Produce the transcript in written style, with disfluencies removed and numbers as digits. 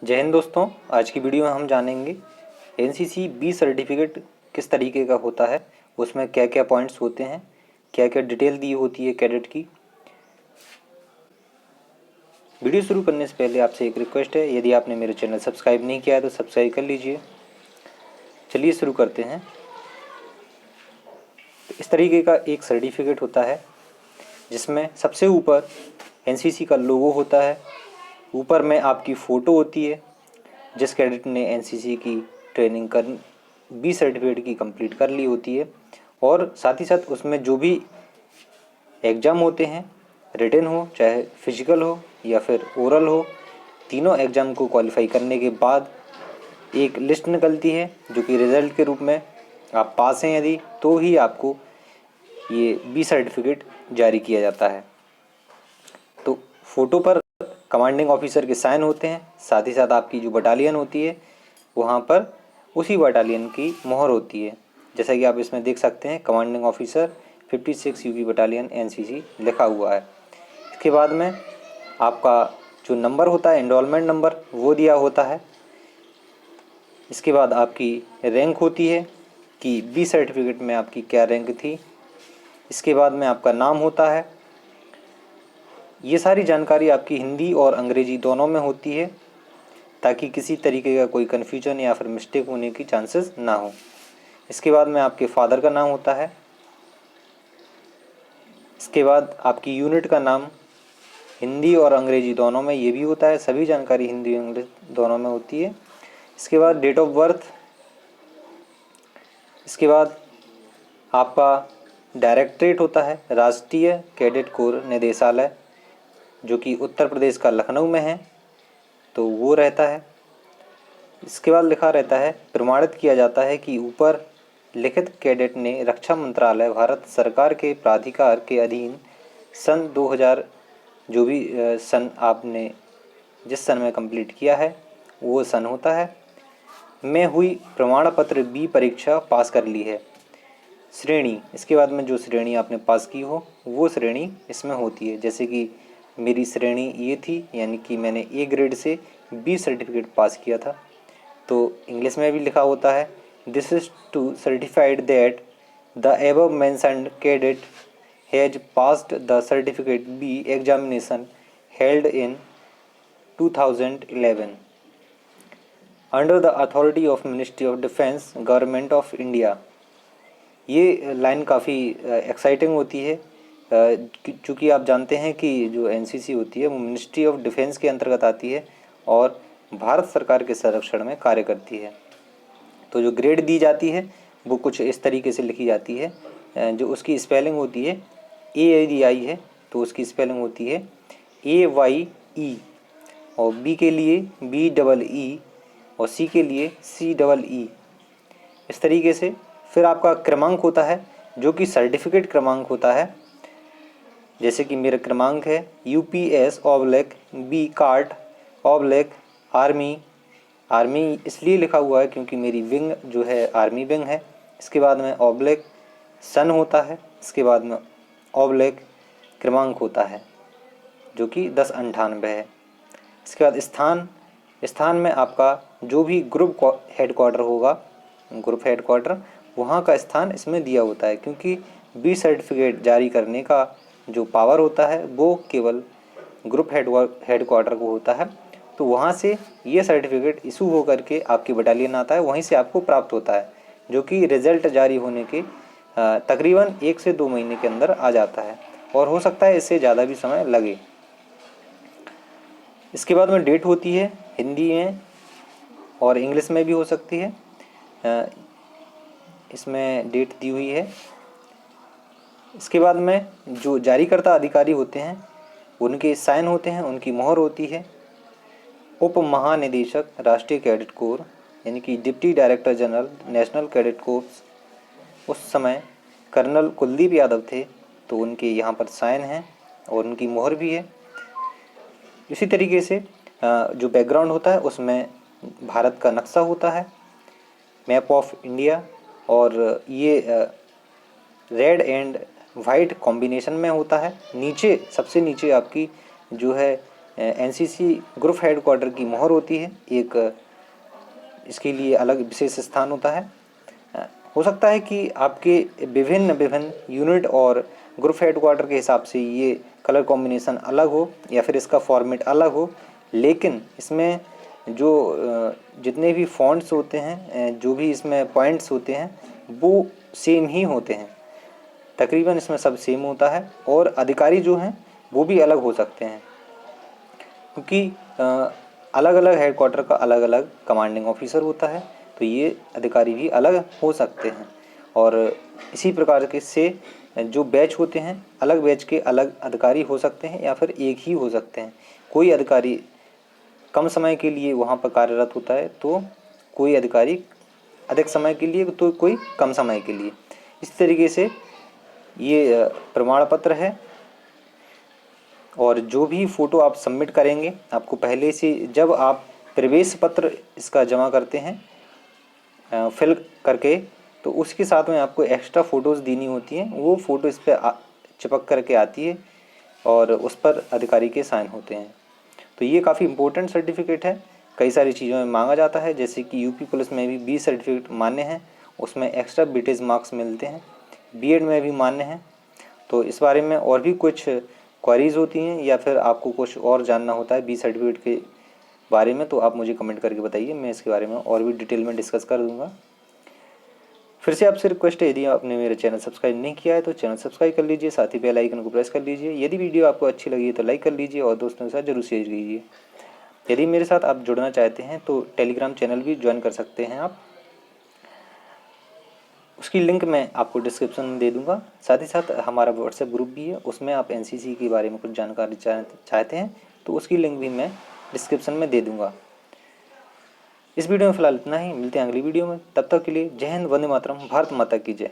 जय हिंद दोस्तों। आज की वीडियो में हम जानेंगे एनसीसी बी सर्टिफिकेट किस तरीके का होता है, उसमें क्या क्या पॉइंट्स होते हैं, क्या क्या डिटेल दी होती है कैडेट की। वीडियो शुरू करने से पहले आपसे एक रिक्वेस्ट है, यदि आपने मेरे चैनल सब्सक्राइब नहीं किया है तो सब्सक्राइब कर लीजिए। चलिए शुरू करते हैं। तो इस तरीके का एक सर्टिफिकेट होता है जिसमें सबसे ऊपर एनसीसी का लोगो होता है, ऊपर में आपकी फ़ोटो होती है जिस कैडेट ने एनसीसी की ट्रेनिंग कर बी सर्टिफिकेट की कंप्लीट कर ली होती है, और साथ ही साथ उसमें जो भी एग्ज़ाम होते हैं, रिटन हो चाहे फिजिकल हो या फिर ओरल हो, तीनों एग्ज़ाम को क्वालिफाई करने के बाद एक लिस्ट निकलती है जो कि रिज़ल्ट के रूप में आप पास हैं यदि, तो ही आपको ये बी सर्टिफिकेट जारी किया जाता है। तो फ़ोटो पर कमांडिंग ऑफिसर के साइन होते हैं, साथ ही साथ आपकी जो बटालियन होती है वहाँ पर उसी बटालियन की मोहर होती है। जैसा कि आप इसमें देख सकते हैं, commanding officer 56 UP battalion NCC लिखा हुआ है। इसके बाद में आपका जो नंबर होता है, एनरोलमेंट नंबर, वो दिया होता है। इसके बाद आपकी रैंक होती है कि बी सर्टिफिकेट में आपकी क्या रैंक थी। इसके बाद में आपका नाम होता है। ये सारी जानकारी आपकी हिंदी और अंग्रेजी दोनों में होती है ताकि किसी तरीके का कोई कन्फ्यूजन या फिर मिस्टेक होने की चांसेस ना हो। इसके बाद में आपके फादर का नाम होता है। इसके बाद आपकी यूनिट का नाम हिंदी और अंग्रेजी दोनों में ये भी होता है, सभी जानकारी हिंदी और अंग्रेजी दोनों में होती है। इसके बाद डेट ऑफ बर्थ। इसके बाद आपका डायरेक्टरेट होता है, राष्ट्रीय कैडेट कोर निदेशालय, जो कि उत्तर प्रदेश का लखनऊ में है, तो वो रहता है। इसके बाद लिखा रहता है, प्रमाणित किया जाता है कि ऊपर लिखित कैडेट ने रक्षा मंत्रालय भारत सरकार के प्राधिकार के अधीन सन 2000 जो भी सन आपने जिस सन में कंप्लीट किया है वो सन होता है, में हुई प्रमाण पत्र बी परीक्षा पास कर ली है। श्रेणी, इसके बाद में जो श्रेणी आपने पास की हो वो श्रेणी इसमें होती है। जैसे कि मेरी श्रेणी ये थी, यानी कि मैंने ए ग्रेड से बी सर्टिफिकेट पास किया था, तो इंग्लिश में भी लिखा होता है, this is to certified that the above mentioned cadet has passed the certificate B examination held in 2011 under the authority of ministry of defence government of India. ये line काफ़ी एक्साइटिंग होती है, क्योंकि आप जानते हैं कि जो एनसीसी होती है वो मिनिस्ट्री ऑफ डिफेंस के अंतर्गत आती है और भारत सरकार के संरक्षण में कार्य करती है। तो जो ग्रेड दी जाती है वो कुछ इस तरीके से लिखी जाती है। जो उसकी स्पेलिंग होती है, ए यदि आई है तो उसकी स्पेलिंग होती है AYE, और बी के लिए BEE, और सी के लिए CEE। इस तरीके से फिर आपका क्रमांक होता है जो कि सर्टिफिकेट क्रमांक होता है। जैसे कि मेरा क्रमांक है UPS/B कार्ट आर्मी। आर्मी इसलिए लिखा हुआ है क्योंकि मेरी विंग जो है आर्मी विंग है। इसके बाद में ऑब्लिक सन होता है। इसके बाद में ऑब्लिक क्रमांक होता है जो कि 1098 है। इसके बाद स्थान में आपका जो भी ग्रुप हेडक्वार्टर होगा, ग्रुप हेडक्वार्टर, वहाँ का स्थान इसमें दिया होता है, क्योंकि बी सर्टिफिकेट जारी करने का जो पावर होता है वो केवल ग्रुप हेडक्वार्टर को होता है। तो वहाँ से ये सर्टिफिकेट इशू होकर के आपकी बटालियन आता है, वहीं से आपको प्राप्त होता है, जो कि रिज़ल्ट जारी होने के तकरीबन 1 से 2 महीने के अंदर आ जाता है, और हो सकता है इससे ज़्यादा भी समय लगे। इसके बाद में डेट होती है, हिंदी में और इंग्लिश में भी हो सकती है। इसमें डेट दी हुई है। इसके बाद में जो जारीकर्ता अधिकारी होते हैं उनके साइन होते हैं, उनकी मोहर होती है। उप महानिदेशक राष्ट्रीय कैडेट कोर, यानी कि deputy director general national cadet course, उस समय कर्नल कुलदीप यादव थे, तो उनके यहाँ पर साइन हैं और उनकी मोहर भी है। इसी तरीके से जो बैकग्राउंड होता है उसमें भारत का नक्शा होता है, मैप ऑफ इंडिया, और ये रेड एंड वाइट कॉम्बिनेशन में होता है। नीचे सबसे नीचे आपकी जो है एनसीसी ग्रुप हेडक्वार्टर की मोहर होती है, एक इसके लिए अलग विशेष स्थान होता है। हो सकता है कि आपके विभिन्न विभिन्न यूनिट और ग्रुप हेडक्वार्टर के हिसाब से ये कलर कॉम्बिनेशन अलग हो या फिर इसका फॉर्मेट अलग हो, लेकिन इसमें जो जितने भी फॉन्ट्स होते हैं, जो भी इसमें पॉइंट्स होते हैं, वो सेम ही होते हैं। तकरीबन इसमें सब सेम होता है और अधिकारी जो हैं वो भी अलग हो सकते हैं, क्योंकि अलग अलग हेडक्वार्टर का अलग अलग कमांडिंग ऑफिसर होता है, तो ये अधिकारी भी अलग हो सकते हैं। और इसी प्रकार के से जो बैच होते हैं, अलग बैच के अलग अधिकारी हो सकते हैं या फिर एक ही हो सकते हैं। कोई अधिकारी कम समय के लिए वहाँ पर कार्यरत होता है, तो कोई अधिकारी अधिक समय के लिए, तो कोई कम समय के लिए। इस तरीके से ये प्रमाण पत्र है। और जो भी फ़ोटो आप सबमिट करेंगे, आपको पहले से जब आप प्रवेश पत्र इसका जमा करते हैं फिल करके, तो उसके साथ में आपको एक्स्ट्रा फ़ोटोज़ देनी होती हैं। वो फ़ोटो इस पर चिपक करके आती है और उस पर अधिकारी के साइन होते हैं। तो ये काफ़ी इम्पोर्टेंट सर्टिफिकेट है। कई सारी चीज़ों में मांगा जाता है, जैसे कि यूपी पुलिस में भी 20 सर्टिफिकेट मान्य हैं, उसमें एक्स्ट्रा बीटेज मार्क्स मिलते हैं। बीएड में भी मान्य हैं। तो इस बारे में और भी कुछ क्वेरीज़ होती हैं या फिर आपको कुछ और जानना होता है 20 सर्टिफिकेट के बारे में, तो आप मुझे कमेंट करके बताइए, मैं इसके बारे में और भी डिटेल में डिस्कस कर दूँगा। फिर से आपसे रिक्वेस्ट है, यदि आपने मेरा चैनल सब्सक्राइब नहीं किया है तो चैनल सब्सक्राइब कर लीजिए, साथ ही बेल आइकन को प्रेस कर लीजिए। यदि वीडियो आपको अच्छी लगी है तो लाइक कर लीजिए और दोस्तों के साथ जरूर शेयर कीजिए। यदि मेरे साथ आप जुड़ना चाहते हैं तो टेलीग्राम चैनल भी ज्वाइन कर सकते हैं आप, उसकी लिंक मैं आपको डिस्क्रिप्शन में दे दूंगा। साथ ही साथ हमारा व्हाट्सएप ग्रुप भी है, उसमें आप एनसीसी के बारे में कुछ जानकारी चाहते हैं तो उसकी लिंक भी मैं डिस्क्रिप्शन में दे दूंगा। इस वीडियो में फ़िलहाल इतना ही, मिलते हैं अगली वीडियो में। तब तक के लिए जय हिंद, वंदे मातरम, भारत माता की जय।